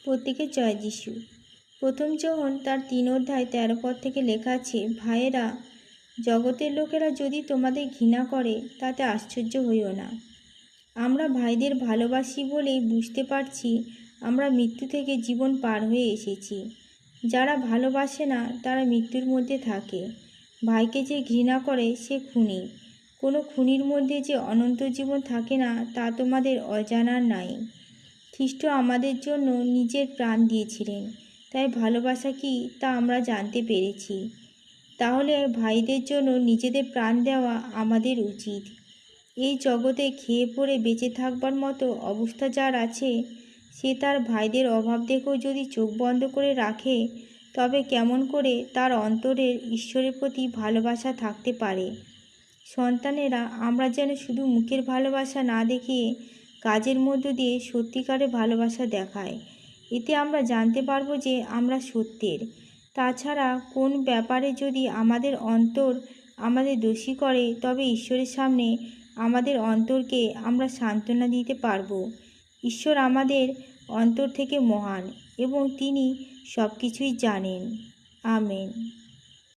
প্রত্যেকের জয় যিশু। প্রথম যোহন তার 3 অধ্যায় 13 পদ থেকে লেখা আছে, ভাইয়েরা, জগতের লোকেরা যদি তোমাদের ঘৃণা করে তাতে আশ্চর্য হইও না। আমরা ভাইদের ভালোবাসি বলেই বুঝতে পারছি আমরা মৃত্যু থেকে জীবন পার হয়ে এসেছি। যারা ভালোবাসে না তারা মৃত্যুর মধ্যে থাকে। ভাইকে যে ঘৃণা করে সে খুনি। কোনো খুনির মধ্যে যে অনন্ত জীবন থাকে না তা তোমাদের অজানার নাই। খ্রিস্ট আমাদের জন্য নিজের প্রাণ দিয়েছিলেন, তাই ভালোবাসা কি তা আমরা জানতে পেরেছি। তাহলে ভাইদের জন্য নিজেদের প্রাণ দেওয়া আমাদের উচিত। এই জগতে খেয়ে পড়ে বেঁচে থাকবার মতো অবস্থা যার আছে, সে তার ভাইদের অভাব দেখেও যদি চোখ বন্ধ করে রাখে, তবে কেমন করে তার অন্তরের ঈশ্বরের প্রতি ভালোবাসা থাকতে পারে। সন্তানেরা, আমরা যেন শুধু মুখের ভালোবাসা না দেখিয়ে কাজের মধ্য দিয়ে সত্যিকারের ভালোবাসা দেখায়। এতে আমরা জানতে পারবো যে আমরা সত্যের। তাছাড়া কোন ব্যাপারে যদি আমাদের অন্তর আমাদের দোষী করে, তবে ঈশ্বরের সামনে আমাদের অন্তরকে আমরা সান্ত্বনা দিতে পারবো। ঈশ্বর আমাদের অন্তর থেকে মহান এবং তিনি সব কিছুই জানেন। আমেন।